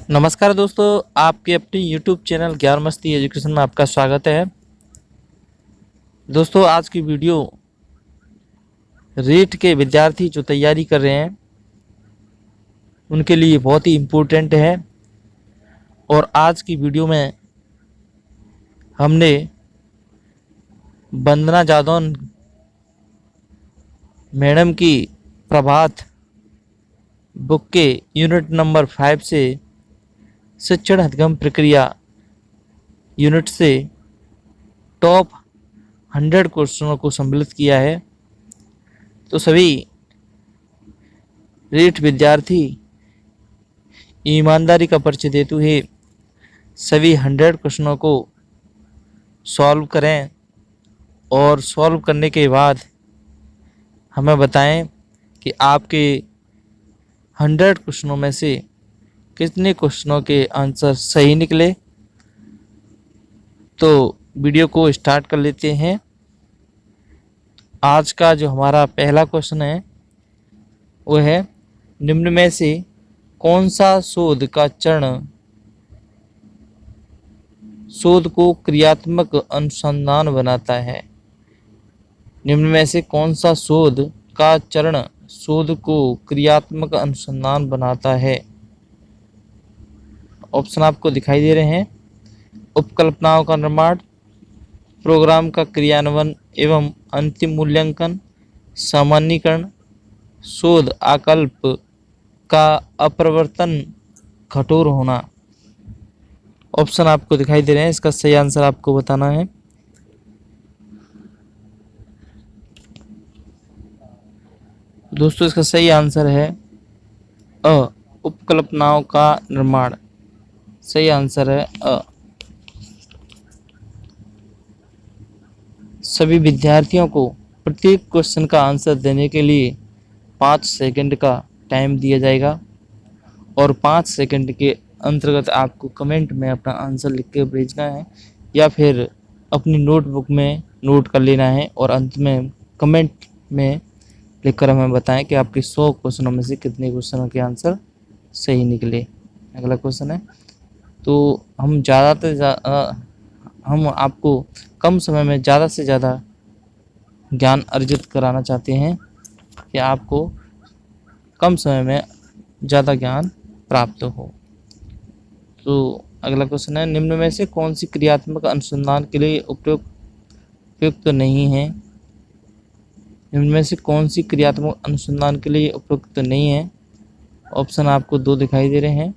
नमस्कार दोस्तों, आपके अपनी YouTube चैनल ज्ञान मस्ती एजुकेशन में आपका स्वागत है। दोस्तों, आज की वीडियो रीट के विद्यार्थी जो तैयारी कर रहे हैं उनके लिए बहुत ही इम्पोर्टेंट है। और आज की वीडियो में हमने वंदना जादौन मैडम की प्रभात बुक के यूनिट नंबर 5 से शिक्षण अधिगम प्रक्रिया यूनिट से टॉप 100 क्वेश्चनों को सम्मिलित किया है। तो सभी रीट विद्यार्थी ईमानदारी का परिचय देते हुए सभी 100 क्वेश्चनों को सॉल्व करें और सॉल्व करने के बाद हमें बताएं कि आपके 100 क्वेश्चनों में से कितने क्वेश्चनों के आंसर सही निकले। तो वीडियो को स्टार्ट कर लेते हैं। आज का जो हमारा पहला क्वेश्चन है वो है, निम्न में से कौन सा शोध का चरण शोध को क्रियात्मक अनुसंधान बनाता है। निम्न में से कौन सा शोध का चरण शोध को क्रियात्मक अनुसंधान बनाता है। ऑप्शन आपको दिखाई दे रहे हैं। उपकल्पनाओं का निर्माण, प्रोग्राम का क्रियान्वयन एवं अंतिम मूल्यांकन, सामान्यीकरण, शोध आकल्प का अपरिवर्तन, कठोर होना। ऑप्शन आपको दिखाई दे रहे हैं, इसका सही आंसर आपको बताना है। दोस्तों, इसका सही आंसर है अ, उपकल्पनाओं का निर्माण। सही आंसर है अ। सभी विद्यार्थियों को प्रत्येक क्वेश्चन का आंसर देने के लिए 5 सेकंड का टाइम दिया जाएगा और 5 सेकंड के अंतर्गत आपको कमेंट में अपना आंसर लिख के भेजना है या फिर अपनी नोटबुक में नोट कर लेना है और अंत में कमेंट में लिखकर हमें बताएं कि आपके 100 क्वेश्चनों में से कितने क्वेश्चनों के आंसर सही निकले। अगला क्वेश्चन है, तो हम आपको कम समय में ज़्यादा से ज़्यादा ज्ञान अर्जित कराना चाहते हैं कि आपको कम समय में ज़्यादा ज्ञान प्राप्त हो। तो अगला क्वेश्चन है, निम्न में से कौन सी क्रियात्मक अनुसंधान के लिए उपयुक्त नहीं है। निम्न में से कौन सी क्रियात्मक अनुसंधान के लिए उपयुक्त नहीं है। ऑप्शन आपको 2 दिखाई दे रहे हैं।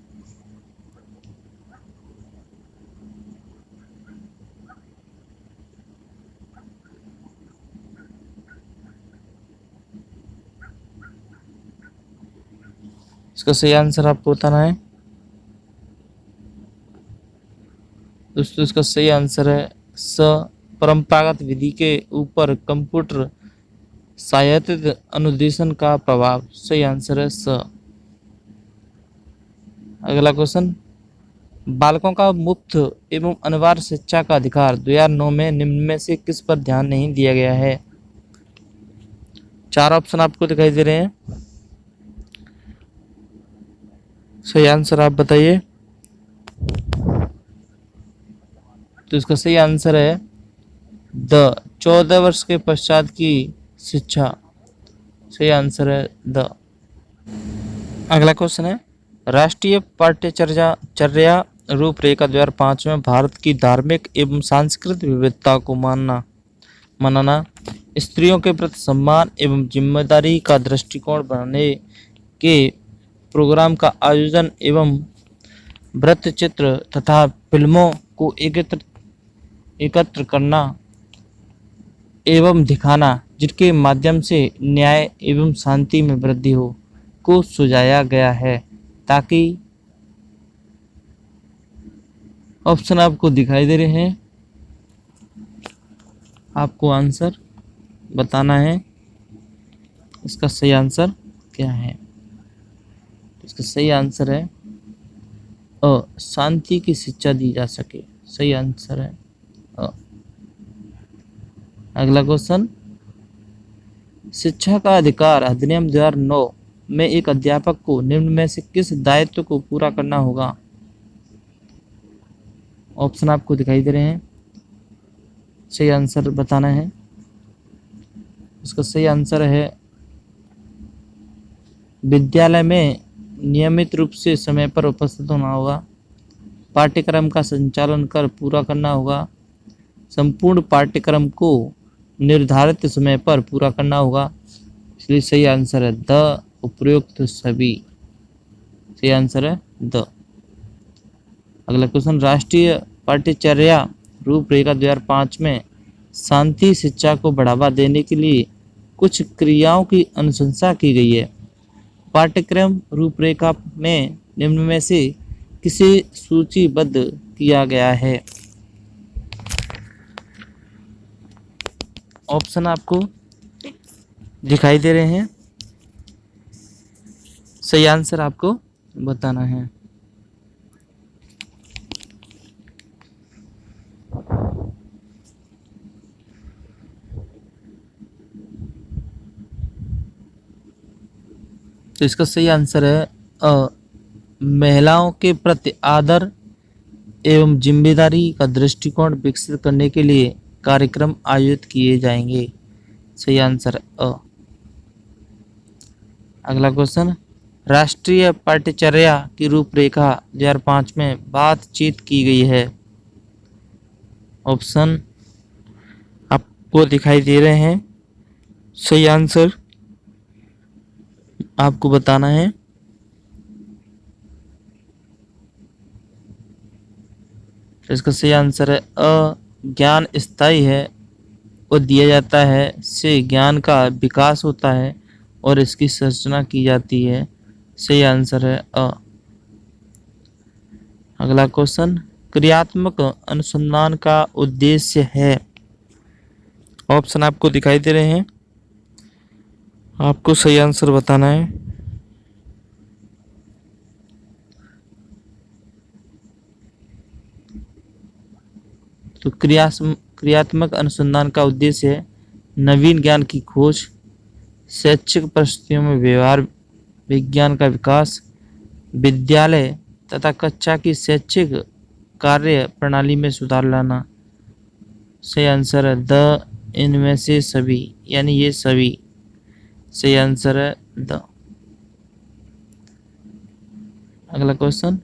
इसका सही आंसर आपको बताना है। दोस्तों, इसका सही आंसर है स, परंपरागत विधि के ऊपर कंप्यूटर सहायतित अनुदेशन का प्रभाव। सही आंसर है स। अगला क्वेश्चन, बालकों का मुफ्त एवं अनिवार्य शिक्षा का अधिकार 2009 में निम्न में से किस पर ध्यान नहीं दिया गया है। 4 ऑप्शन आपको दिखाई दे रहे हैं। सही आंसर आप बताइए। तो इसका सही आंसर है 14 वर्ष के पश्चात की शिक्षा। सही आंसर है द। अगला क्वेश्चन है, राष्ट्रीय पाठ्यचर्या रूपरेखा 2005 में भारत की धार्मिक एवं सांस्कृतिक विविधता को मनाना, स्त्रियों के प्रति सम्मान एवं जिम्मेदारी का दृष्टिकोण बनाने के प्रोग्राम का आयोजन एवं वृत्तचित्र तथा फिल्मों को एकत्र करना एवं दिखाना जिनके माध्यम से न्याय एवं शांति में वृद्धि हो को सुझाया गया है, ताकि ऑप्शन आपको दिखाई दे रहे हैं। आपको आंसर बताना है इसका सही आंसर क्या है। इसका सही आंसर है अ, शांति की शिक्षा दी जा सके। सही आंसर है अ। अगला क्वेश्चन, शिक्षा का अधिकार अधिनियम 2009 में एक अध्यापक को निम्न में से किस दायित्व को पूरा करना होगा। ऑप्शन आपको दिखाई दे रहे हैं, सही आंसर बताना है। इसका सही आंसर है विद्यालय में नियमित रूप से समय पर उपस्थित होना होगा, पाठ्यक्रम का संचालन कर पूरा करना होगा, संपूर्ण पाठ्यक्रम को निर्धारित समय पर पूरा करना होगा। इसलिए सही आंसर है द उपयुक्त सभी। सही आंसर है द। अगला क्वेश्चन, राष्ट्रीय पाठ्यचर्या रूपरेखा 2005 में शांति शिक्षा को बढ़ावा देने के लिए कुछ क्रियाओं की अनुशंसा की गई है। पाठ्यक्रम रूपरेखा में निम्न में से किसे सूचीबद्ध किया गया है? ऑप्शन आपको दिखाई दे रहे हैं, सही आंसर आपको बताना है। तो इसका सही आंसर है महिलाओं के प्रति आदर एवं जिम्मेदारी का दृष्टिकोण विकसित करने के लिए कार्यक्रम आयोजित किए जाएंगे। सही आंसर अ। अगला क्वेश्चन, राष्ट्रीय पाठ्यचर्या की रूपरेखा 2005 में बातचीत की गई है। ऑप्शन आपको दिखाई दे रहे हैं, सही आंसर आपको बताना है। इसका सही आंसर है अ, ज्ञान स्थायी है और दिया जाता है, से ज्ञान का विकास होता है और इसकी संरचना की जाती है। सही आंसर है अ। अगला क्वेश्चन, क्रियात्मक अनुसंधान का उद्देश्य है। ऑप्शन आपको दिखाई दे रहे हैं, आपको सही आंसर बताना है। तो क्रियात्मक अनुसंधान का उद्देश्य है नवीन ज्ञान की खोज, शैक्षिक परिस्थितियों में व्यवहार विज्ञान का विकास, विद्यालय तथा कक्षा की शैक्षिक कार्य प्रणाली में सुधार लाना। सही आंसर है द, इनमें से सभी, यानी ये सभी। सही आंसर है द। अगला क्वेश्चन,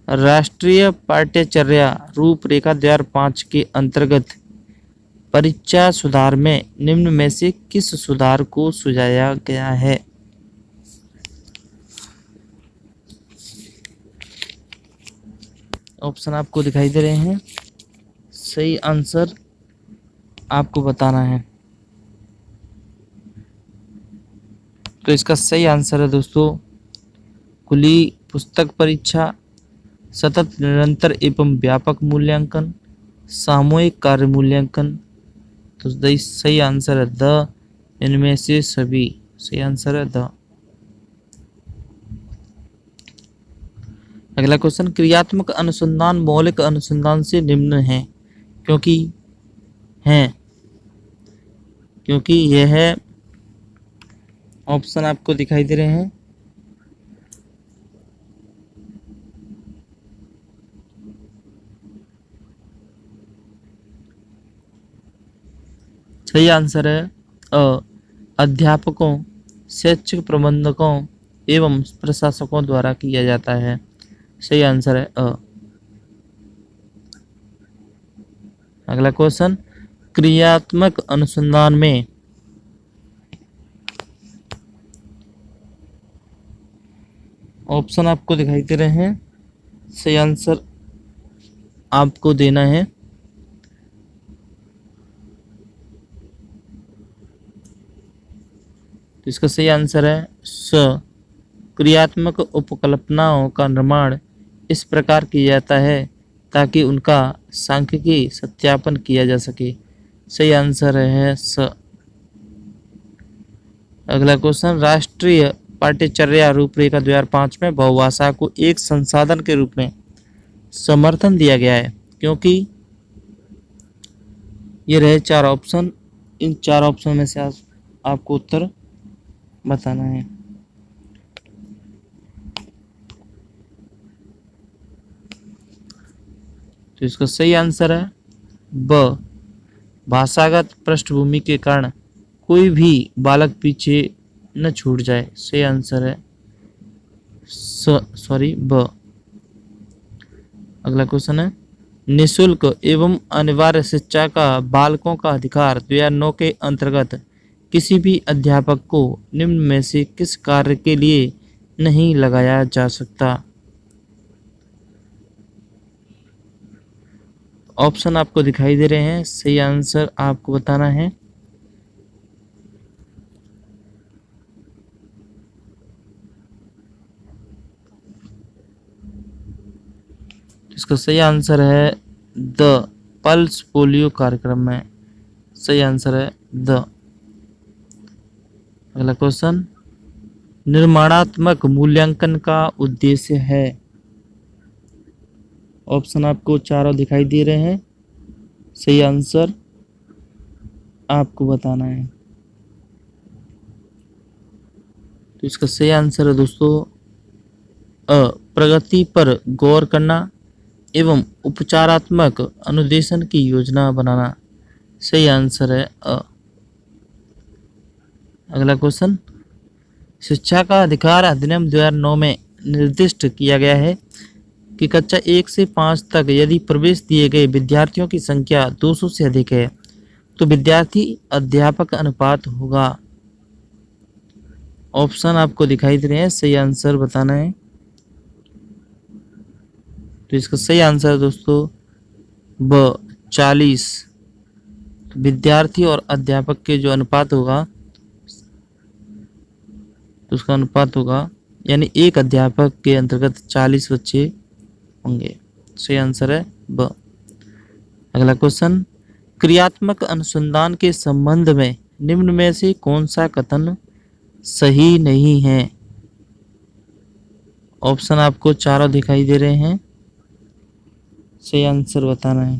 राष्ट्रीय पाठ्यचर्या रूपरेखा 2005 के अंतर्गत परीक्षा सुधार में निम्न में से किस सुधार को सुझाया गया है? ऑप्शन आपको दिखाई दे रहे हैं, सही आंसर आपको बताना है। तो इसका सही आंसर है दोस्तों, खुली पुस्तक परीक्षा, सतत निरंतर एवं व्यापक मूल्यांकन, सामूहिक कार्य मूल्यांकन। तो सही आंसर है द, इनमें से सभी। सही आंसर है द। अगला क्वेश्चन, क्रियात्मक अनुसंधान मौलिक अनुसंधान से निम्न है क्योंकि यह है। ऑप्शन आपको दिखाई दे रहे हैं, सही आंसर है अ, अध्यापकों, शैक्षिक प्रबंधकों एवं प्रशासकों द्वारा किया जाता है। सही आंसर है अ। अगला क्वेश्चन, क्रियात्मक अनुसंधान में ऑप्शन आपको दिखाई दे रहे हैं, सही आंसर आपको देना है। तो इसका सही आंसर है स, क्रियात्मक उपकल्पनाओं का निर्माण इस प्रकार किया जाता है ताकि उनका सांख्यिकी सत्यापन किया जा सके। सही आंसर है स। अगला क्वेश्चन, राष्ट्रीय पाठ्यचर्या रूपरेखा 2005 में बहुभाषा को एक संसाधन के रूप में समर्थन दिया गया है क्योंकि ये रहे 4 ऑप्शन। इन 4 ऑप्शन में से आपको उत्तर बताना है। तो इसका सही आंसर है ब। भाषागत पृष्ठभूमि के कारण कोई भी बालक पीछे न छूट जाए। सही आंसर है ब। अगला क्वेश्चन है, निशुल्क एवं अनिवार्य शिक्षा का बालकों का अधिकार 2009 के अंतर्गत किसी भी अध्यापक को निम्न में से किस कार्य के लिए नहीं लगाया जा सकता। ऑप्शन आपको दिखाई दे रहे हैं, सही आंसर आपको बताना है। इसका सही आंसर है द। पल्स पोलियो कार्यक्रम में सही आंसर है द। अगला क्वेश्चन, निर्माणात्मक मूल्यांकन का उद्देश्य है। ऑप्शन आपको चारों दिखाई दे रहे हैं, सही आंसर आपको बताना है। तो इसका सही आंसर है दोस्तों अ। प्रगति पर गौर करना एवं उपचारात्मक अनुदेशन की योजना बनाना। सही आंसर है अ। अगला क्वेश्चन, शिक्षा का अधिकार अधिनियम 2009 में निर्दिष्ट किया गया है कि कक्षा 1 से 5 तक यदि प्रवेश दिए गए विद्यार्थियों की संख्या 200 से अधिक है तो विद्यार्थी अध्यापक अनुपात होगा। ऑप्शन आपको दिखाई दे रहे हैं, सही आंसर बताना है। तो इसका सही आंसर है दोस्तों ब 40। विद्यार्थी और अध्यापक के जो अनुपात होगा तो उसका अनुपात होगा यानी एक अध्यापक के अंतर्गत 40 बच्चे होंगे। सही आंसर है ब। अगला क्वेश्चन, क्रियात्मक अनुसंधान के संबंध में निम्न में से कौन सा कथन सही नहीं है। ऑप्शन आपको चारों दिखाई दे रहे हैं, सही आंसर बताना है।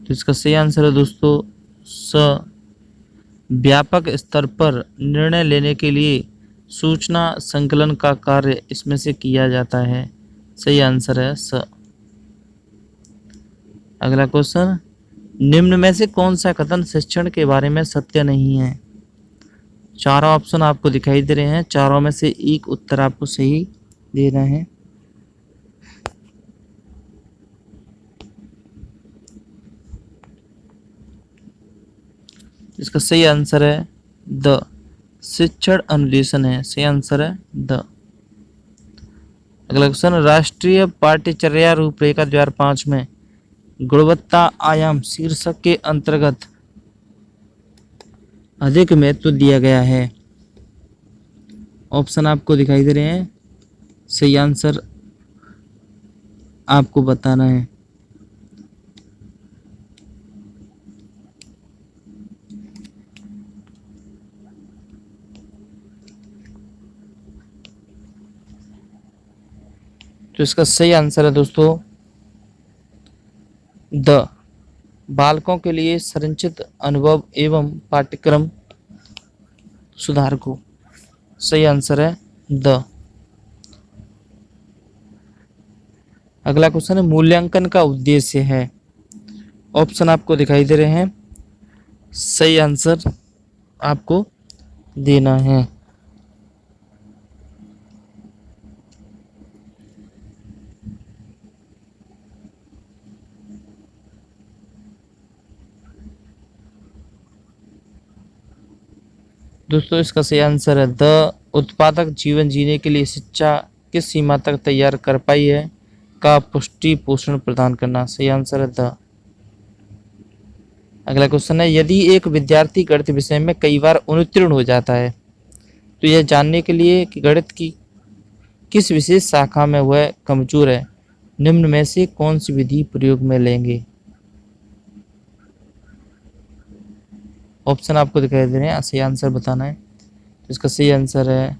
तो इसका सही आंसर है दोस्तों स। व्यापक स्तर पर निर्णय लेने के लिए सूचना संकलन का कार्य इसमें से किया जाता है। सही आंसर है स। अगला क्वेश्चन, निम्न में से कौन सा कथन शिक्षण के बारे में सत्य नहीं है। चारों ऑप्शन आपको दिखाई दे रहे हैं, चारों में से एक उत्तर आपको सही देना है। इसका सही आंसर है द। शिक्षण अनुदेशन है, सही आंसर है द। अगला क्वेश्चन, राष्ट्रीय पाठ्यचर्या रूपरेखा 2005 में गुणवत्ता आयाम शीर्षक के अंतर्गत अधिक महत्व दिया गया है। ऑप्शन आपको दिखाई दे रहे हैं, सही आंसर आपको बताना है। तो इसका सही आंसर है दोस्तों द। बालकों के लिए संरचित अनुभव एवं पाठ्यक्रम सुधार को। सही आंसर है द। अगला क्वेश्चन है, मूल्यांकन का उद्देश्य है। ऑप्शन आपको दिखाई दे रहे हैं, सही आंसर आपको देना है। दोस्तों इसका सही आंसर है द। उत्पादक जीवन जीने के लिए शिक्षा किस सीमा तक तैयार कर पाई है का पुष्टि पोषण प्रदान करना। सही आंसर है द। अगला क्वेश्चन है, यदि एक विद्यार्थी गणित विषय में कई बार अनुत्तीर्ण हो जाता है तो यह जानने के लिए कि गणित की किस विशेष शाखा में वह कमजोर है निम्न में से कौन सी विधि प्रयोग में लेंगे। ऑप्शन आपको दिखाई दे रहे हैं, सही आंसर बताना है। तो इसका सही आंसर है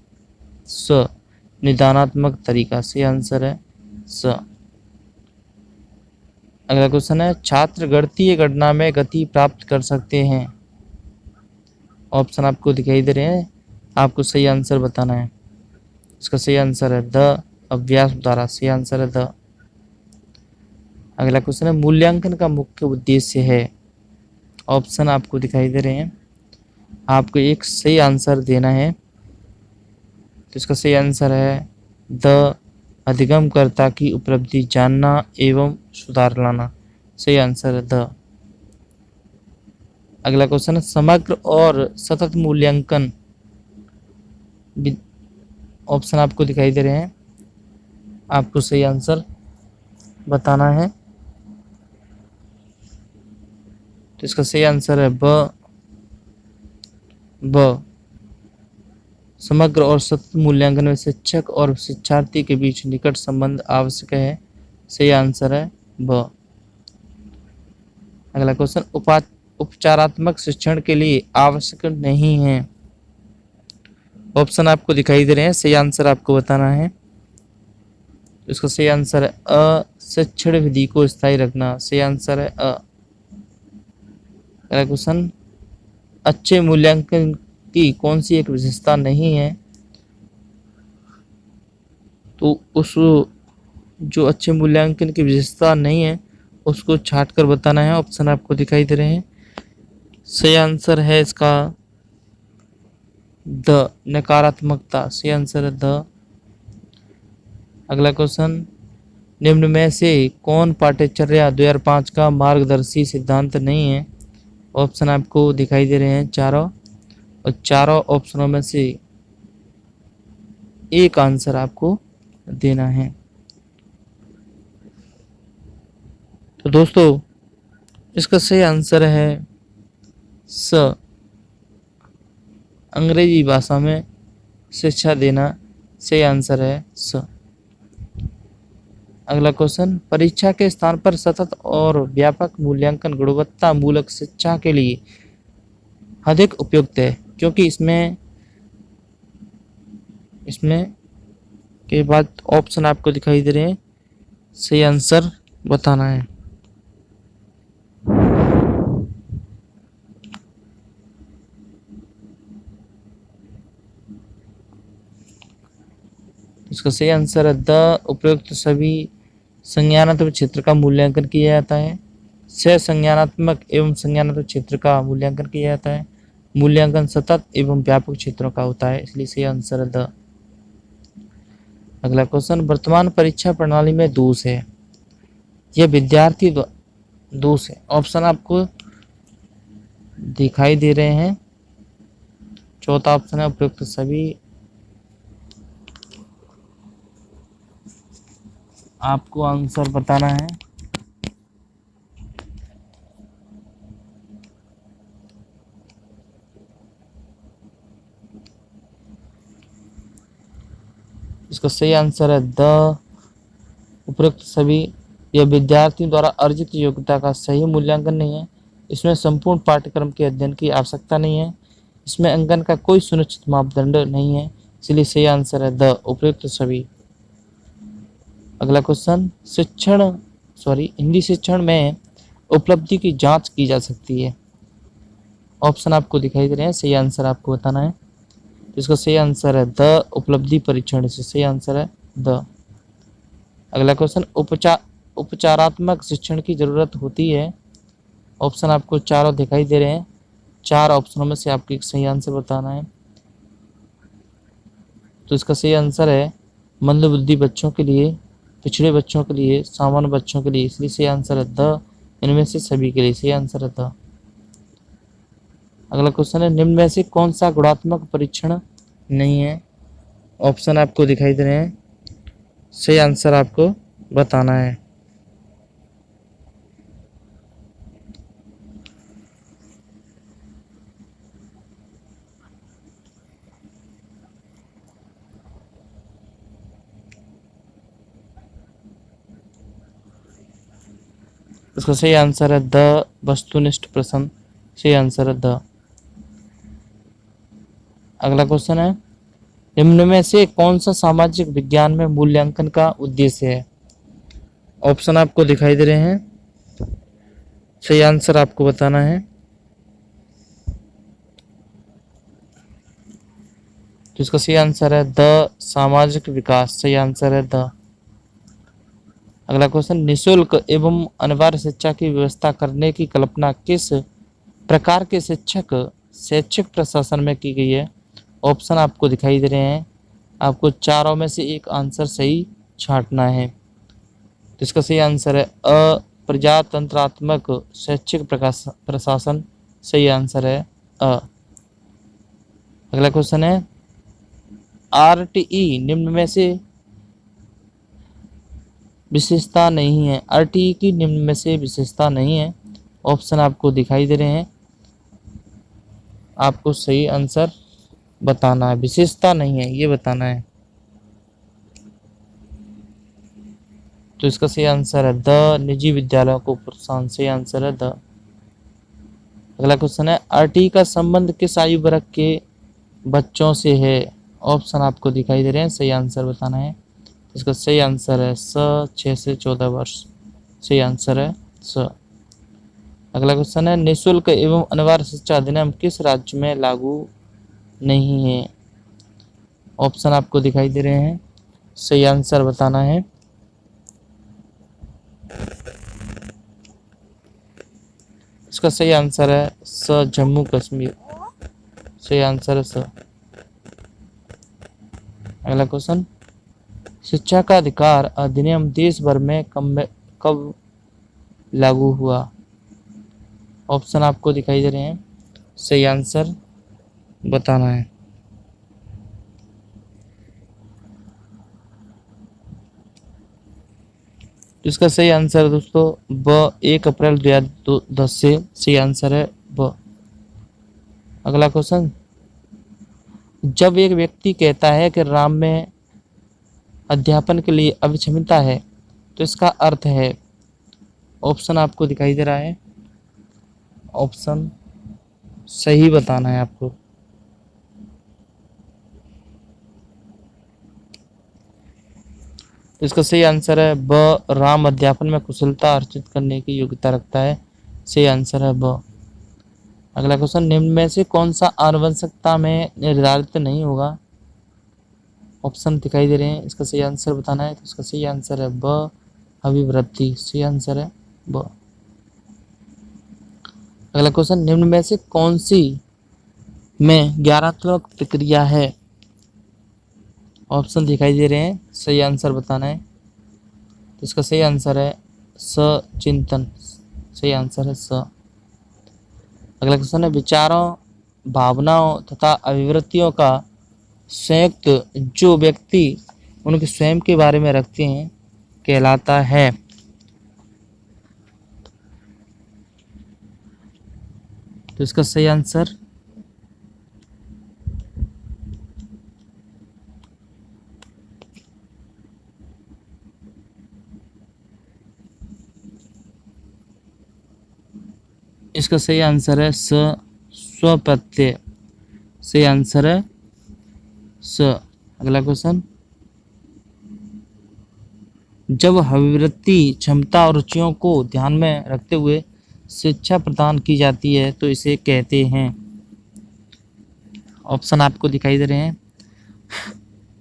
स। निदानात्मक तरीका। सही आंसर है स। अगला क्वेश्चन है, छात्र गणितीय गणना में गति प्राप्त कर सकते हैं। ऑप्शन आपको दिखाई दे रहे हैं, आपको सही आंसर बताना है। इसका सही आंसर है द अभ्यास द्वारा। सही आंसर है द। अगला क्वेश्चन है मूल्यांकन का मुख्य उद्देश्य है। ऑप्शन आपको दिखाई दे रहे हैं, आपको एक सही आंसर देना है। तो इसका सही आंसर है द अधिगमकर्ता की उपलब्धि जानना एवं सुधार लाना। सही आंसर है द। अगला क्वेश्चन है समग्र और सतत मूल्यांकन। ऑप्शन आपको दिखाई दे रहे हैं, आपको सही आंसर बताना है। तो इसका सही आंसर है ब। समग्र और सतत मूल्यांकन में शिक्षक और शिक्षार्थी के बीच निकट संबंध आवश्यक है। सही आंसर है ब। अगला क्वेश्चन उपचारात्मक शिक्षण के लिए आवश्यक नहीं है। ऑप्शन आपको दिखाई दे रहे हैं, सही आंसर आपको बताना है। इसका सही आंसर है अ शिक्षण विधि को स्थायी रखना। सही आंसर है अ। अगला क्वेश्चन अच्छे मूल्यांकन की कौन सी एक विशेषता नहीं है। तो उस जो अच्छे मूल्यांकन की विशेषता नहीं है उसको छाट कर बताना है। ऑप्शन आपको दिखाई दे रहे हैं, सही आंसर है इसका द नकारात्मकता। सही आंसर है द। अगला क्वेश्चन निम्न में से कौन पाठ्यचर्या 2005 का मार्गदर्शी सिद्धांत नहीं है। ऑप्शन आपको दिखाई दे रहे हैं चारों, और चारों ऑप्शनों में से एक आंसर आपको देना है। तो दोस्तों इसका सही आंसर है स अंग्रेजी भाषा में शिक्षा देना। सही आंसर है स। अगला क्वेश्चन परीक्षा के स्थान पर सतत और व्यापक मूल्यांकन गुणवत्ता मूलक शिक्षा के लिए अधिक उपयुक्त है, क्योंकि इसमें के बाद ऑप्शन आपको दिखाई दे रहे हैं, सही आंसर बताना है। इसका सही आंसर है द उपयुक्त सभी संज्ञानात्मक क्षेत्र का मूल्यांकन किया जाता है। सह संज्ञानात्मक एवं संज्ञानात्मक क्षेत्र का मूल्यांकन किया जाता है। मूल्यांकन सतत एवं व्यापक क्षेत्रों का होता है, इसलिए सही आंसर है द। अगला क्वेश्चन वर्तमान परीक्षा प्रणाली में दोष है, यह विद्यार्थी दोष है। ऑप्शन आपको दिखाई दे रहे हैं, चौथा ऑप्शन है उपयुक्त सभी। आपको आंसर बताना है। इसका सही आंसर है द उपयुक्त सभी। यह विद्यार्थियों द्वारा अर्जित योग्यता का सही मूल्यांकन नहीं है। इसमें संपूर्ण पाठ्यक्रम के अध्ययन की आवश्यकता नहीं है। इसमें अंकन का कोई सुनिश्चित मापदंड नहीं है, इसलिए सही आंसर है द उपयुक्त सभी। अगला क्वेश्चन हिंदी शिक्षण में उपलब्धि की जांच की जा सकती है। ऑप्शन आपको दिखाई दे रहे हैं, सही आंसर आपको बताना है। इसका सही आंसर है द उपलब्धि परीक्षण से। सही आंसर है द। अगला क्वेश्चन उपचारात्मक शिक्षण की जरूरत होती है। ऑप्शन आपको चारों दिखाई दे रहे हैं, चार ऑप्शनों में से आपको एक सही आंसर बताना है। तो इसका सही आंसर है मंदबुद्धि बच्चों के लिए, पिछड़े बच्चों के लिए, सामान्य बच्चों के लिए, इसलिए सही आंसर है द। इनमें से सभी के लिए सही आंसर है द। अगला क्वेश्चन है निम्न में से कौन सा गुणात्मक परीक्षण नहीं है। ऑप्शन आपको दिखाई दे रहे हैं, सही आंसर आपको बताना है। इसका सही आंसर है द वस्तुनिष्ठ प्रश्न। सही आंसर है द। अगला क्वेश्चन है निम्न में से कौन सा सामाजिक विज्ञान में मूल्यांकन का उद्देश्य है। ऑप्शन आपको दिखाई दे रहे हैं, सही आंसर आपको बताना है। तो इसका सही आंसर है द सामाजिक विकास, सही आंसर है द। अगला क्वेश्चन, निःशुल्क एवं अनिवार्य शिक्षा की व्यवस्था करने की कल्पना किस प्रकार के शैक्षिक प्रशासन में की गई है? ऑप्शन आपको दिखाई दे रहे हैं, आपको चारों में से एक आंसर सही छांटना है। तो इसका सही आंसर है अप्रजातंत्रात्मक शैक्षिक प्रशासन, सही आंसर है अ। अगला क्वेश्चन है, आरटीई निम्न में से विशेषता नहीं है, आरटीई की निम्न में से विशेषता नहीं है। ऑप्शन आपको दिखाई दे रहे हैं, आपको सही आंसर बताना है, विशेषता नहीं है ये बताना है। तो इसका सही आंसर है द निजी विद्यालयों को प्रोत्साहन, सही आंसर है द। अगला क्वेश्चन है, आरटीई का संबंध किस आयु वर्ग के बच्चों से है? ऑप्शन आपको दिखाई दे रहे हैं, सही आंसर बताना है। इसका सही आंसर है स 6 से 14 वर्ष, सही आंसर है स। अगला क्वेश्चन है, निःशुल्क एवं अनिवार्य शिक्षा अधिनियम किस राज्य में लागू नहीं है? ऑप्शन आपको दिखाई दे रहे हैं, सही आंसर बताना है। इसका सही आंसर है स जम्मू कश्मीर, सही आंसर है स। अगला क्वेश्चन, शिक्षा का अधिकार अधिनियम देश भर में कब लागू हुआ? ऑप्शन आपको दिखाई दे रहे हैं, सही आंसर बताना है। तो इसका सही आंसर है दोस्तों ब 1 अप्रैल 2010 से, सही आंसर है ब। अगला क्वेश्चन, जब एक व्यक्ति कहता है कि राम में अध्यापन के लिए अक्षमता है तो इसका अर्थ है? ऑप्शन आपको दिखाई दे रहा है, ऑप्शन सही बताना है आपको। तो इसका सही आंसर है ब राम अध्यापन में कुशलता अर्जित करने की योग्यता रखता है, सही आंसर है ब। अगला क्वेश्चन, निम्न में से कौन सा आनुवंशिकता में निर्धारित नहीं होगा? ऑप्शन दिखाई दे रहे हैं, इसका सही आंसर बताना है। तो इसका सही आंसर है ब अभिवृद्धि, सही आंसर है ब। अगला क्वेश्चन, निम्न में से कौन सी में ज्ञानात्मक प्रक्रिया है? ऑप्शन दिखाई दे रहे हैं, सही आंसर बताना है। तो इसका सही आंसर है सचिंतन, सही आंसर है स। अगला क्वेश्चन है, विचारों, भावनाओं तथा अभिवृत्तियों का संयुक्त जो व्यक्ति उनके स्वयं के बारे में रखते हैं कहलाता है? तो इसका सही आंसर इसका सही आंसर है स्वप्रत्यय, सही आंसर है स। अगला क्वेश्चन, जब अभिवृत्ति, क्षमता और रुचियों को ध्यान में रखते हुए शिक्षा प्रदान की जाती है तो इसे कहते हैं? ऑप्शन आपको दिखाई दे रहे हैं,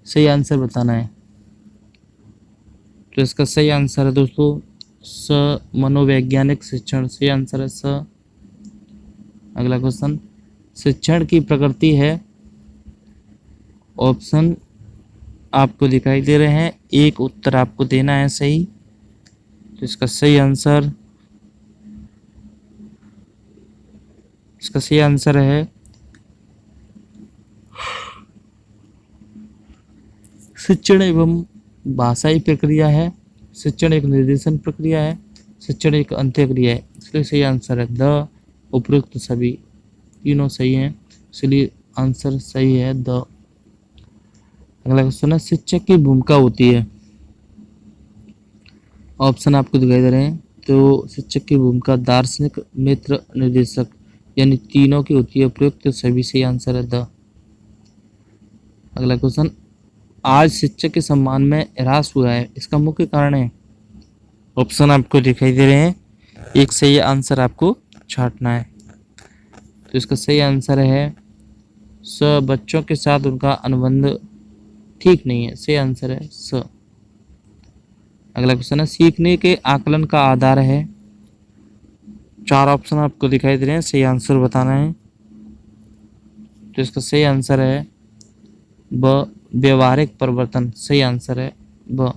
सही आंसर बताना है। तो इसका सही आंसर है दोस्तों स मनोवैज्ञानिक शिक्षण, सही आंसर है स। अगला क्वेश्चन, शिक्षण की प्रकृति है? ऑप्शन आपको दिखाई दे रहे हैं, एक उत्तर आपको देना है सही। तो इसका सही आंसर है शिक्षण एवं भाषाई प्रक्रिया है, शिक्षण एक निर्देशन प्रक्रिया है, शिक्षण एक अंत्यक्रिया है, इसलिए सही आंसर है द उपयुक्त सभी, तीनों सही हैं, इसलिए आंसर सही है द। अगला क्वेश्चन है, शिक्षक की भूमिका होती है? ऑप्शन आपको दिखाई दे रहे हैं। तो शिक्षक की भूमिका दार्शनिक, मित्र, निर्देशक, यानी तीनों की होती है, उपयुक्त सभी, सही आंसर है द। अगला क्वेश्चन, आज शिक्षक के सम्मान में ह्रास हुआ है, इसका मुख्य कारण है? ऑप्शन आपको दिखाई दे रहे हैं, एक सही आंसर आपको छांटना है। तो इसका सही आंसर है स बच्चों के साथ उनका अनुबंध ठीक नहीं है, सही आंसर है स। अगला क्वेश्चन है सीखने के आकलन का आधार है। 4 ऑप्शन आपको दिखाई दे रहे हैं, सही आंसर बताना है। तो इसका सही आंसर है ब व्यवहारिक परिवर्तन, सही आंसर है ब।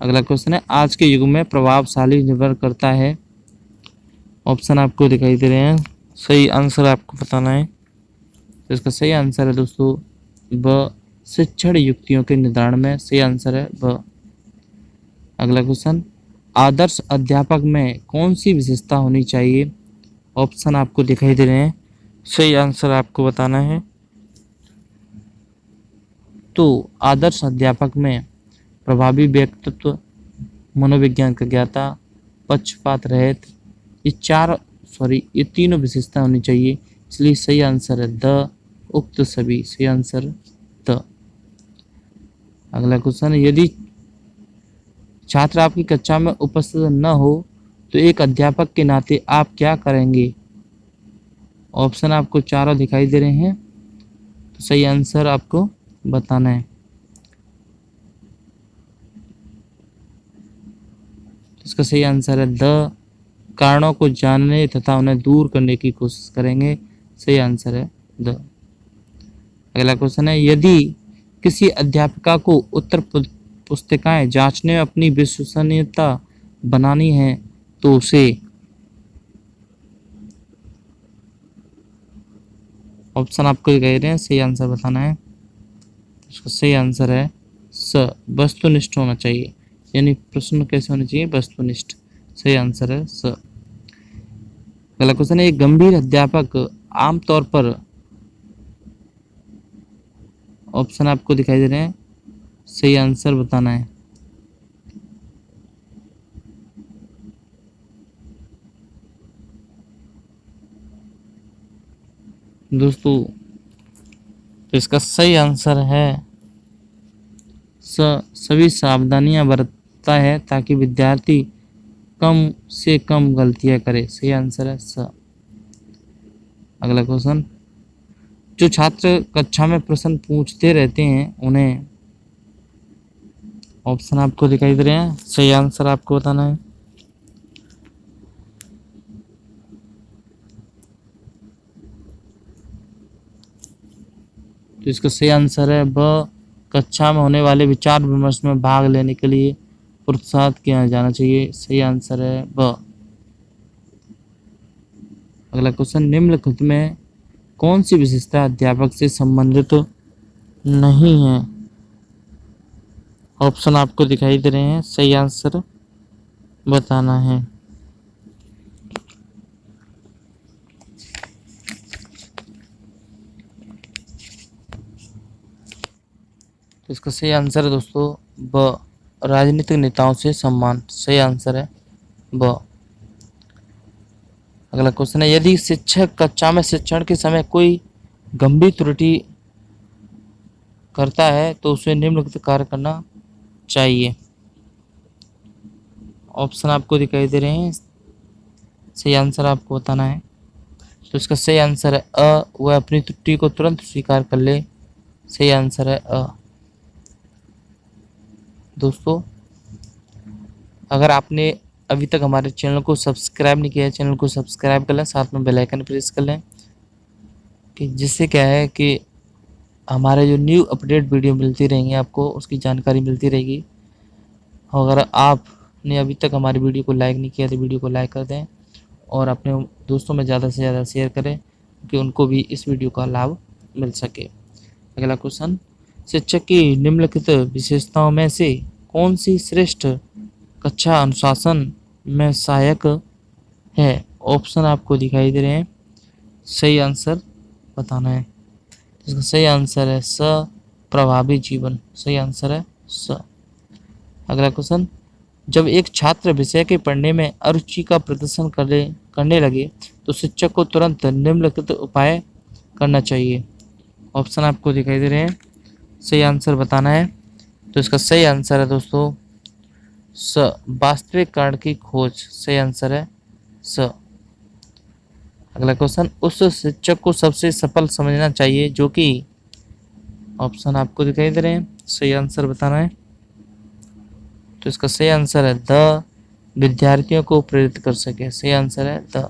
अगला क्वेश्चन है आज के युग में प्रभावशाली निर्भर करता है। ऑप्शन आपको दिखाई दे रहे हैं, सही आंसर आपको बताना है। तो इसका सही आंसर है दोस्तों ब शिक्षण युक्तियों के निर्धारण में, सही आंसर है ब। अगला क्वेश्चन आदर्श अध्यापक में कौन सी विशेषता होनी चाहिए। ऑप्शन आपको दिखाई दे रहे हैं, सही आंसर आपको बताना है। तो आदर्श अध्यापक में प्रभावी व्यक्तित्व, मनोविज्ञान का ज्ञाता, पक्षपात रहित, ये तीनों विशेषता होनी चाहिए, इसलिए सही आंसर है द उक्त सभी, सही आंसर द। अगला क्वेश्चन यदि छात्र आपकी कक्षा में उपस्थित न हो तो एक अध्यापक के नाते आप क्या करेंगे। ऑप्शन आपको चारों दिखाई दे रहे हैं, तो सही आंसर आपको बताना है। इसका सही आंसर है द कारणों को जानने तथा उन्हें दूर करने की कोशिश करेंगे, सही आंसर है द। अगला क्वेश्चन है यदि किसी अध्यापिका को उत्तर पुस्तिकाएं जांचने में अपनी विश्वसनीयता बनानी है तो उसे। ऑप्शन आपको दिखाई दे रहे हैं, सही आंसर बताना है। इसका सही आंसर है स वस्तुनिष्ठ होना चाहिए, यानी प्रश्न कैसे होने चाहिए, वस्तुनिष्ठ, सही आंसर है स। अगला क्वेश्चन है एक गंभीर अध्यापक आमतौर पर। ऑप्शन आपको दिखाई दे रहे हैं, सही आंसर बताना है। दोस्तों तो इसका सही आंसर है सभी सावधानियां बरतता है ताकि विद्यार्थी कम से कम गलतियां करे, सही आंसर है स। अगला क्वेश्चन जो छात्र कक्षा में प्रश्न पूछते रहते हैं उन्हें। ऑप्शन आपको दिखाई दे रहे हैं, सही आंसर आपको बताना है। तो इसका सही आंसर है ब कक्षा में होने वाले विचार विमर्श में भाग लेने के लिए प्रोत्साहित किया जाना चाहिए, सही आंसर है ब। अगला क्वेश्चन निम्नलिखित में कौन सी विशेषता अध्यापक से संबंधित नहीं है। ऑप्शन आपको दिखाई दे रहे हैं, सही आंसर बताना है। तो इसका सही आंसर है दोस्तों ब राजनीतिक नेताओं से सम्मान, सही आंसर है ब। अगला क्वेश्चन है यदि शिक्षक कक्षा में शिक्षण के समय कोई गंभीर त्रुटि करता है तो उसे निम्नलिखित कार्य करना चाहिए। ऑप्शन आपको दिखाई दे रहे हैं, सही आंसर आपको बताना है। तो इसका सही आंसर है अ वह अपनी त्रुटि को तुरंत स्वीकार कर ले, सही आंसर है अ। दोस्तों अगर आपने अभी तक हमारे चैनल को सब्सक्राइब नहीं किया है, चैनल को सब्सक्राइब कर लें, साथ में बेल आइकन प्रेस कर लें, कि जिससे क्या है कि हमारे जो न्यू अपडेट वीडियो मिलती रहेंगी आपको उसकी जानकारी मिलती रहेगी। अगर आपने अभी तक हमारी वीडियो को लाइक नहीं किया तो वीडियो को लाइक कर दें और अपने दोस्तों में ज़्यादा से ज़्यादा शेयर करें कि उनको भी इस वीडियो का लाभ मिल सके। अगला क्वेश्चन शिक्षक की निम्नलिखित विशेषताओं में से कौन सी श्रेष्ठ कक्षा अनुशासन में सहायक है। ऑप्शन आपको दिखाई दे रहे हैं, सही आंसर बताना है। इसका सही आंसर है स प्रभावी जीवन, सही आंसर है स। अगला क्वेश्चन जब एक छात्र विषय के पढ़ने में अरुचि का प्रदर्शन करने लगे तो शिक्षक को तुरंत निम्नलिखित उपाय करना चाहिए। ऑप्शन आपको दिखाई दे रहे हैं, सही आंसर बताना है। तो इसका सही आंसर है दोस्तों स वास्तविक कारण की खोज, सही आंसर है स। अगला क्वेश्चन, उस शिक्षक को सबसे सफल समझना चाहिए जो कि, ऑप्शन आपको दिखाई दे रहे हैं, सही आंसर बताना है। तो इसका सही आंसर है द विद्यार्थियों को प्रेरित कर सके, सही आंसर है द।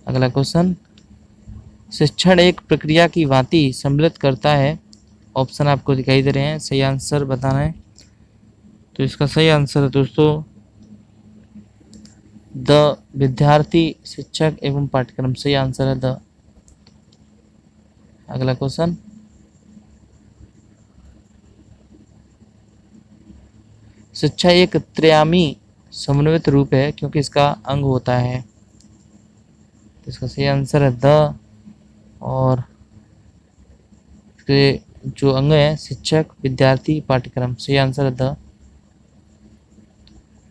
अगला क्वेश्चन, शिक्षण एक प्रक्रिया की भांति सम्मिलित करता है, ऑप्शन आपको दिखाई दे रहे हैं, सही आंसर बताना है। तो इसका सही आंसर है दोस्तों द विद्यार्थी शिक्षक एवं पाठ्यक्रम, सही आंसर है द। अगला क्वेश्चन, शिक्षा एक त्रियामी समन्वित रूप है क्योंकि इसका अंग होता है। तो इसका सही आंसर है द, और इसके जो अंग है शिक्षक विद्यार्थी पाठ्यक्रम, सही आंसर है द।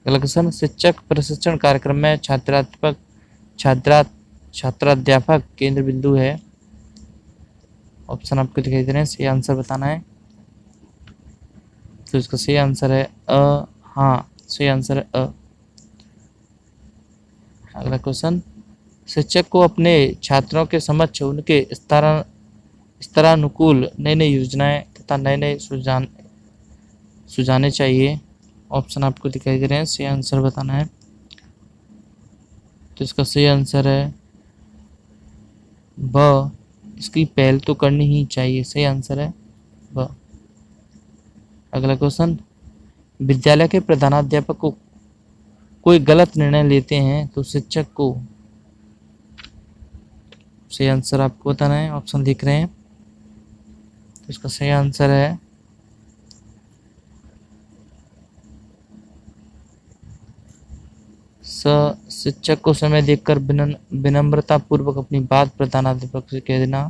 अगला क्वेश्चन, शिक्षक प्रशिक्षण कार्यक्रम में छात्राध्यापक केंद्र बिंदु है, ऑप्शन आपको दिखाई दे रहे हैं, सही आंसर बताना है। तो इसका सही आंसर है अ, हाँ सही आंसर है अ। अगला क्वेश्चन, शिक्षक को अपने छात्रों के समक्ष उनके स्तरानुकूल नई नई योजनाएं तथा नए नए सुझाने चाहिए, ऑप्शन आपको दिखाई दे रहे हैं, सही आंसर बताना है। तो इसका सही आंसर है ब, इसकी पहल तो करनी ही चाहिए, सही आंसर है ब। अगला क्वेश्चन, विद्यालय के प्रधानाध्यापक को कोई गलत निर्णय लेते हैं तो शिक्षक को, सही आंसर आपको बताना है, ऑप्शन दिख रहे हैं। तो इसका सही आंसर है शिक्षक को समय देकर विनम्रता पूर्वक अपनी बात प्रधानाध्यापक से कह देना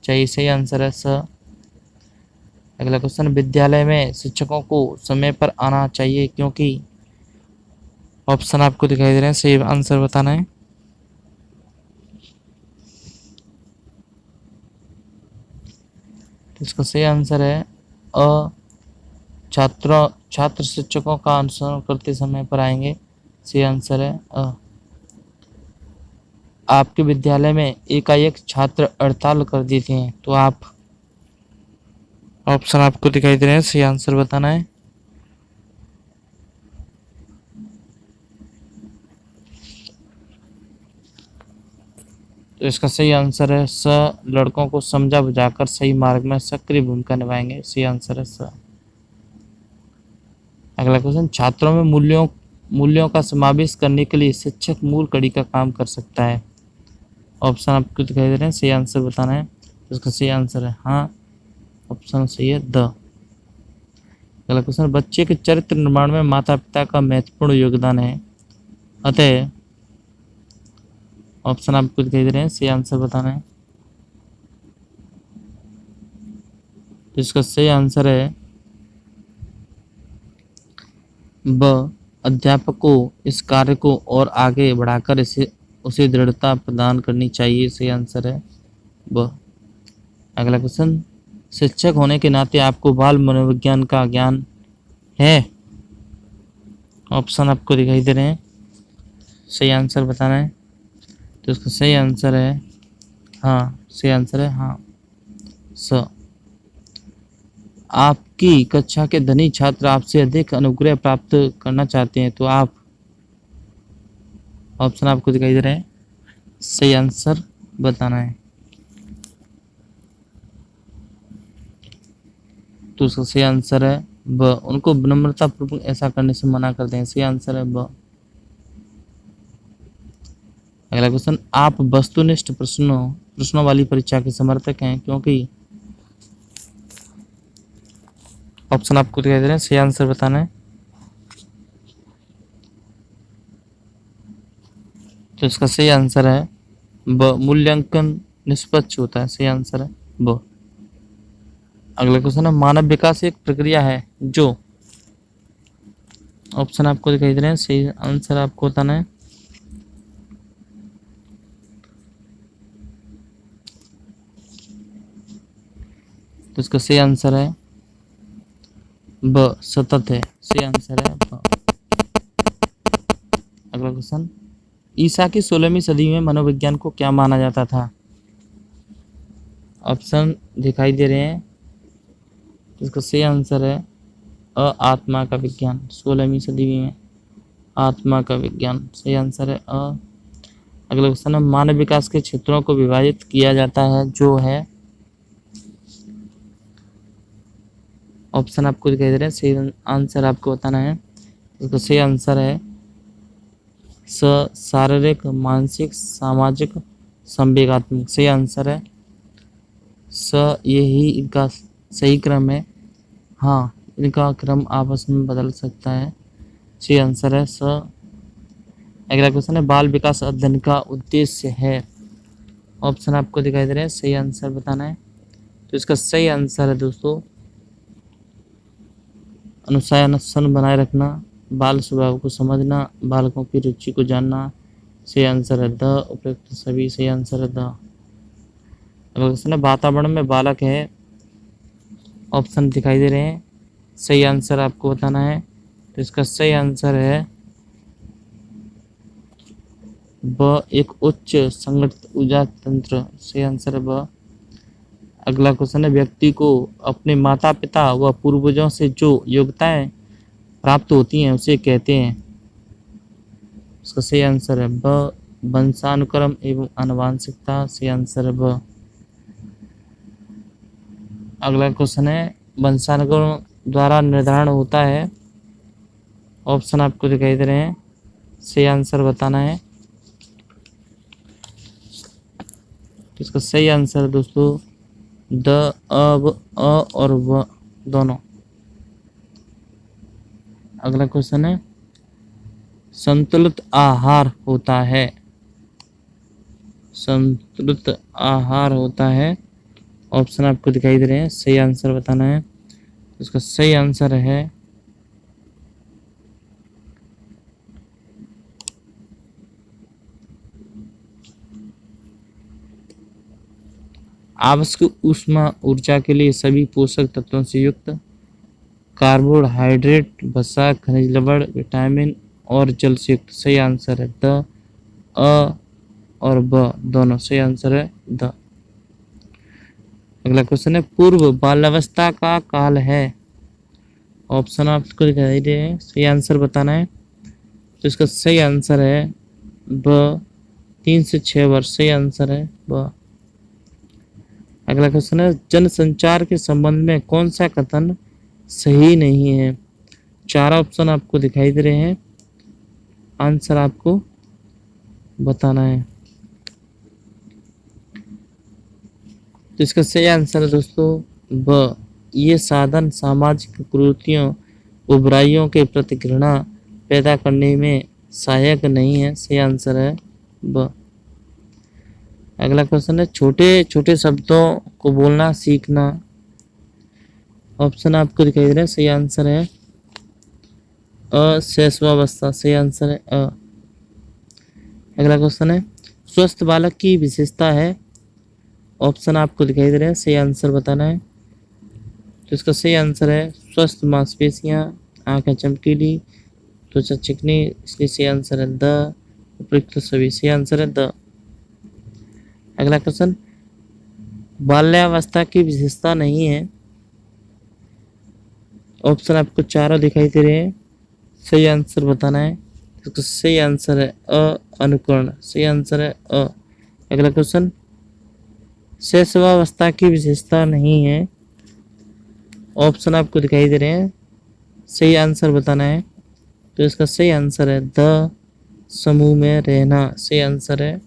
चाहिए, सही आंसर है स। अगला क्वेश्चन, विद्यालय में शिक्षकों को समय पर आना चाहिए क्योंकि, ऑप्शन आपको दिखाई दे रहे हैं, सही आंसर बताना है। तो इसका सही आंसर है अ, छात्र शिक्षकों का अनुसरण करते समय पर आएंगे, सही आंसर है अ। आपके विद्यालय में एकाएक छात्र हड़ताल कर देते हैं तो आप, ऑप्शन आपको दिखाई दे रहे हैं, सही आंसर बताना है। तो इसका सही आंसर है स, लड़कों को समझा बुझाकर सही मार्ग में सक्रिय भूमिका निभाएंगे, सही आंसर है स। अगला क्वेश्चन, छात्रों में मूल्यों का समावेश करने के लिए शिक्षक मूल कड़ी का काम कर सकता है, ऑप्शन आपको दिखाई दे रहे हैं, सही आंसर बताना है। तो इसका सही आंसर है हाँ, ऑप्शन सही है द। अगला क्वेश्चन, बच्चे के चरित्र निर्माण में माता पिता का महत्वपूर्ण योगदान है, अतः, ऑप्शन आपको दिखाई दे रहे हैं, सही आंसर बताना है। तो इसका सही आंसर है ब, अध्यापक को इस कार्य को और आगे बढ़ाकर उसे दृढ़ता प्रदान करनी चाहिए, सही आंसर है ब। अगला क्वेश्चन, शिक्षक होने के नाते आपको बाल मनोविज्ञान का ज्ञान है, ऑप्शन आपको दिखाई दे रहे हैं, सही आंसर बताना है। तो इसका सही आंसर है हाँ, सही आंसर है हाँ स। आपकी कक्षा के धनी छात्र आपसे अधिक अनुग्रह प्राप्त करना चाहते हैं तो आप, ऑप्शन आपको दिखाई दे रहे हैं, सही आंसर बताना है। तो उसका सही आंसर है ब, उनको विनम्रता पूर्वक ऐसा करने से मना करते हैं, सही आंसर है ब। अगला क्वेश्चन, आप वस्तुनिष्ठ प्रश्नों वाली परीक्षा के समर्थक हैं क्योंकि, ऑप्शन आपको दिखाई दे रहे हैं, सही आंसर बताना है। तो इसका सही आंसर है ब, मूल्यांकन निष्पक्ष होता है, सही आंसर है ब। अगला क्वेश्चन है, मानव विकास एक प्रक्रिया है जो, ऑप्शन आपको दिखाई दे रहे हैं, सही आंसर आपको बताना है। तो इसका सही आंसर है ब, सतत है, सही आंसर है ब। अगला क्वेश्चन, ईसा की 16वीं सदी में मनोविज्ञान को क्या माना जाता था? ऑप्शन दिखाई दे रहे हैं। इसका सही आंसर है आत्मा का विज्ञान। 16वीं सदी में आत्मा का विज्ञान सही आंसर है अगला क्वेश्चन है, मानव विकास के क्षेत्रों को विभाजित किया जाता है जो है। ऑप्शन आपको दिखाई दे रहे हैं, सही आंसर आपको बताना है। इसका सही आंसर है शारीरिक, मानसिक, सामाजिक, संवेगात्मक। सही आंसर है यही इनका सही क्रम है। हाँ, इनका क्रम आपस में बदल सकता है। सही आंसर है अगला क्वेश्चन है, बाल विकास अध्ययन का उद्देश्य है। ऑप्शन आपको दिखाई दे रहे हैं, सही आंसर बताना है। तो इसका सही आंसर है दोस्तों अनुशासन बनाए रखना, बाल स्वभाव को समझना, बालकों की रुचि को जानना। सही आंसर है उपयुक्त सभी। सही आंसर है अगला क्वेश्चन है, वातावरण में बालक है। ऑप्शन दिखाई दे रहे हैं, सही आंसर आपको बताना है। तो इसका सही आंसर है एक उच्च संगठित ऊर्जा तंत्र। सही आंसर है अगला क्वेश्चन है, व्यक्ति को अपने माता पिता व पूर्वजों से जो योग्यताएं प्राप्त होती हैं उसे कहते हैं। इसका सही आंसर है वंशानुक्रम एवं आनुवांशिकता। सही आंसर है अगला क्वेश्चन है, वंशानुक्रम द्वारा निर्धारण होता है। ऑप्शन आपको दिखाई दे रहे हैं, सही आंसर बताना है। तो इसका सही आंसर दोस्तों अ और व दोनों। अगला क्वेश्चन है, संतुलित आहार होता है। संतुलित आहार होता है। ऑप्शन आपको दिखाई दे रहे हैं, सही आंसर बताना है। इसका सही आंसर है आवश्यक ऊष्मा ऊर्जा के लिए सभी पोषक तत्वों से युक्त कार्बोहाइड्रेट, वसा, खनिज लवण, विटामिन और जल से युक्त। सही आंसर है अ और ब दोनों। सही आंसर है अगला क्वेश्चन है, पूर्व बाल्यावस्था का काल है। ऑप्शन आपको दिखाई दे रहे हैं, सही आंसर बताना है। तो इसका सही आंसर है 3 से 6 वर्ष। सही आंसर है अगला क्वेश्चन है, जनसंचार के संबंध में कौन सा कथन सही नहीं है। 4 ऑप्शन आपको दिखाई दे रहे हैं, आंसर आपको बताना है। तो इसका सही आंसर है दोस्तों ये साधन सामाजिक कुरीतियों व बुराइयों के प्रति घृणा पैदा करने में सहायक नहीं है। सही आंसर है अगला क्वेश्चन है, छोटे छोटे शब्दों को बोलना सीखना। ऑप्शन आपको दिखाई दे रहे हैं, सही आंसर है शैशवावस्था। सही आंसर है अगला क्वेश्चन है, स्वस्थ बालक की विशेषता है। ऑप्शन आपको दिखाई दे रहे हैं, सही आंसर बताना है। तो इसका सही आंसर है स्वस्थ मांसपेशियां, आंखें चमकीली, त्वचा चिकनी। इसलिए सही आंसर है उपयुक्त सभी। सही आंसर है अगला क्वेश्चन, बाल्यावस्था की विशेषता नहीं है। ऑप्शन आपको 4 दिखाई दे रहे हैं, सही आंसर बताना है। इसका सही आंसर है अनुकरण। सही आंसर है अगला क्वेश्चन, शैशवावस्था की विशेषता नहीं है। ऑप्शन आपको दिखाई दे रहे हैं, सही आंसर बताना है। तो इसका सही आंसर है समूह में रहना। सही आंसर है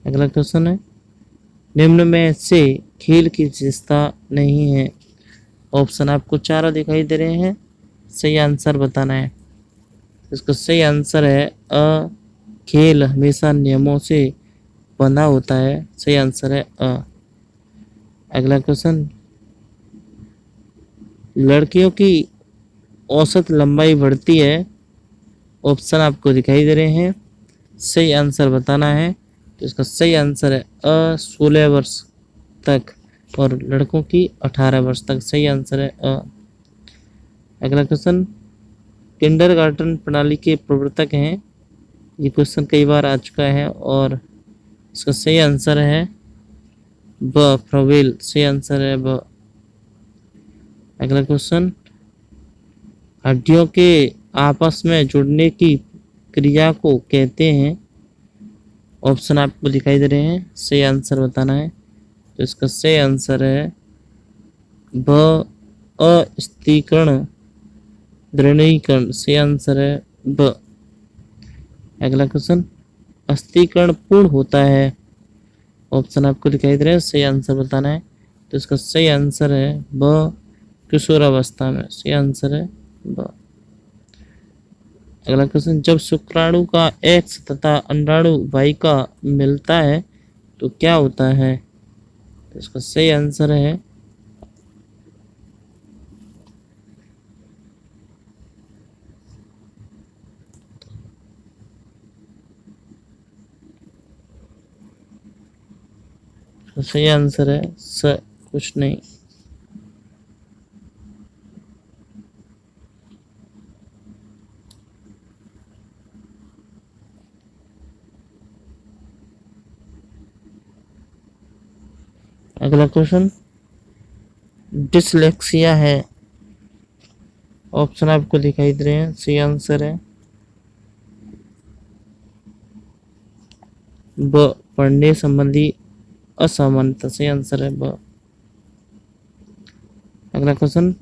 अगला क्वेश्चन है, निम्न में से खेल की विशेषता नहीं है। ऑप्शन आपको 4 दिखाई दे रहे हैं, सही आंसर बताना है। इसका सही आंसर है खेल हमेशा नियमों से बंधा होता है। सही आंसर है अगला क्वेश्चन, लड़कियों की औसत लंबाई बढ़ती है। ऑप्शन आपको दिखाई दे रहे हैं, सही आंसर बताना है। तो इसका सही आंसर है 16 वर्ष तक और लड़कों की 18 वर्ष तक। सही आंसर है अगला क्वेश्चन, किंडरगार्टन प्रणाली के प्रवर्तक हैं? ये क्वेश्चन कई बार आ चुका है और इसका सही आंसर है ब, फ्रोवेल। सही आंसर है ब। अगला क्वेश्चन, हड्डियों के आपस में जुड़ने की क्रिया को कहते हैं? ऑप्शन आपको दिखाई दे रहे हैं, सही आंसर बताना है। तो इसका सही आंसर है ब, अस्थिरीकरण, दृढ़ीकरण। सही आंसर है ब। अगला क्वेश्चन, अस्थिरीकरण पूर्ण होता है? ऑप्शन आपको दिखाई दे रहे हैं, सही आंसर बताना है। तो इसका सही आंसर है ब, किशोरावस्था में। सही आंसर है ब। अगला क्वेश्चन, जब शुक्राणु का एक्स तथा अंडाणु वाई का मिलता है तो क्या होता है? तो इसका सही आंसर है तो सही आंसर है स, कुछ नहीं। अगला क्वेश्चन, डिसलेक्सिया है? ऑप्शन आपको दिखाई दे रहे हैं, सही आंसर है ब, पढ़ने संबंधी असमानता। सही आंसर है ब। अगला क्वेश्चन,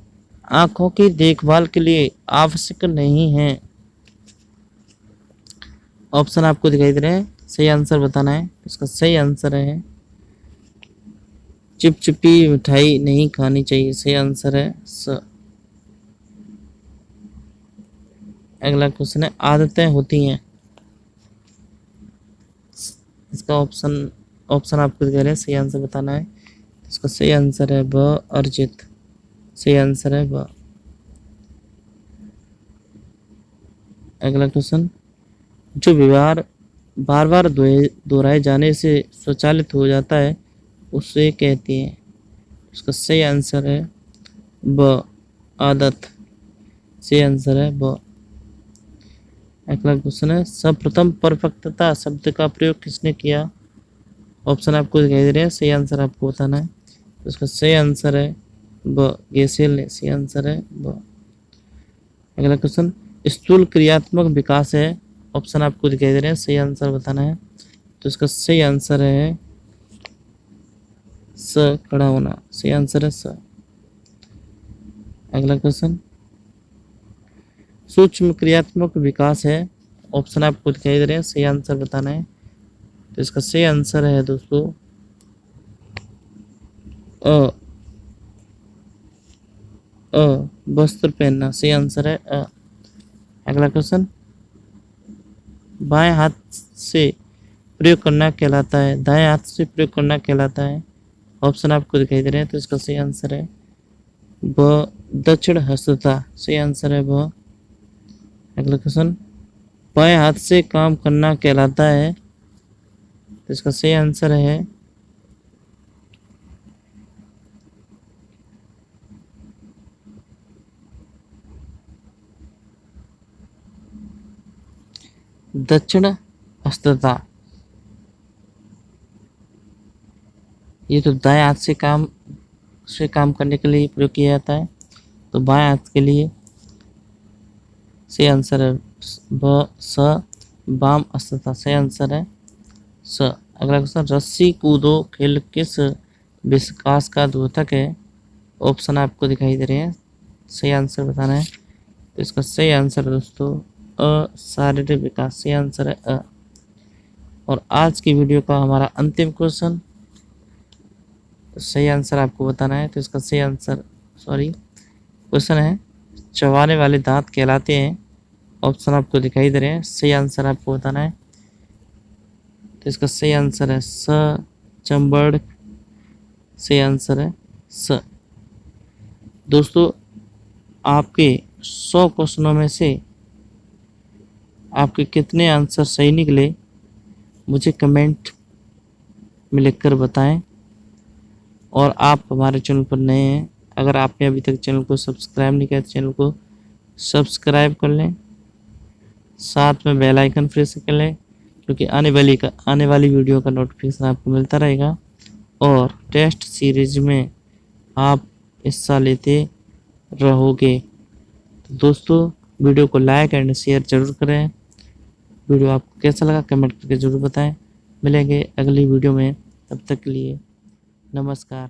आंखों की देखभाल के लिए आवश्यक नहीं है? ऑप्शन आपको दिखाई दे रहे हैं, सही आंसर बताना है। इसका सही आंसर है चिपचिपी मिठाई नहीं खानी चाहिए। सही आंसर है स। अगला क्वेश्चन है, आदतें होती हैं? इसका ऑप्शन आपको दिखा रहे हैं, सही आंसर बताना है। इसका सही आंसर है ब, अर्जित। सही आंसर है ब। अगला क्वेश्चन, जो व्यवहार बार बार दोहराए जाने से स्वचालित हो जाता है उसे कहते हैं? इसका सही आंसर है ब, आदत। सही आंसर है ब। अगला क्वेश्चन है, सर्वप्रथम परफेक्टता शब्द का प्रयोग किसने किया? ऑप्शन आपको दिखाई दे रहे हैं, सही आंसर आपको बताना है। तो इसका सही आंसर है ब, गेसेल ने। सही आंसर है ब। अगला क्वेश्चन, स्थूल क्रियात्मक विकास है? ऑप्शन आपको दिखाई दे रहे हैं, सही आंसर बताना है। तो इसका सही आंसर है स, खड़ा होना। सही आंसर है स। अगला क्वेश्चन, सूक्ष्म क्रियात्मक विकास है? ऑप्शन आपको दिखाई दे रहे हैं, सही आंसर बताना है। तो इसका सही आंसर है दोस्तों अ, वस्त्र पहनना। सही आंसर है अ। अगला क्वेश्चन, बाएं हाथ से प्रयोग करना कहलाता है? दाएं हाथ से प्रयोग करना कहलाता है? ऑप्शन आपको दिखाई दे रहे हैं। तो इसका सही आंसर है ब, दक्षिण हस्तता। सही आंसर है ब। अगला क्वेश्चन, बाएं हाथ से काम करना कहलाता है? तो इसका सही आंसर है दक्षिण हस्तता। ये तो दाएं हाथ से काम करने के लिए प्रयोग किया जाता है, तो बाएं हाथ के लिए सही आंसर है ब, स, वाम हस्तता। सही आंसर है स। अगला क्वेश्चन, रस्सी कूदो खेल किस विकास का द्योतक है? ऑप्शन आपको दिखाई दे रहे हैं, सही आंसर बताना है। तो इसका सही आंसर दोस्तों अ, शारीरिक विकास। सही आंसर है अ। और आज की वीडियो का हमारा अंतिम क्वेश्चन, सही आंसर आपको बताना है। तो इसका सही आंसर क्वेश्चन है, चबाने वाले दांत कहलाते हैं? ऑप्शन आपको दिखाई दे रहे हैं, सही आंसर आपको बताना है। तो इसका सही आंसर है स, चंबड़। सही आंसर है स। दोस्तों, आपके 100 क्वेश्चनों में से आपके कितने आंसर सही निकले मुझे कमेंट में लिखकर बताएं। और आप हमारे चैनल पर नए हैं, अगर आपने अभी तक चैनल को सब्सक्राइब नहीं किया तो चैनल को सब्सक्राइब कर लें, साथ में बेल आइकन प्रेस कर लें, क्योंकि आने वाली वीडियो का नोटिफिकेशन आपको मिलता रहेगा। और टेस्ट सीरीज में आप हिस्सा लेते रहोगे। तो दोस्तों, वीडियो को लाइक एंड शेयर जरूर करें। वीडियो आपको कैसा लगा कमेंट करके ज़रूर बताएं। मिलेंगे अगली वीडियो में, तब तक के लिए नमस्कार।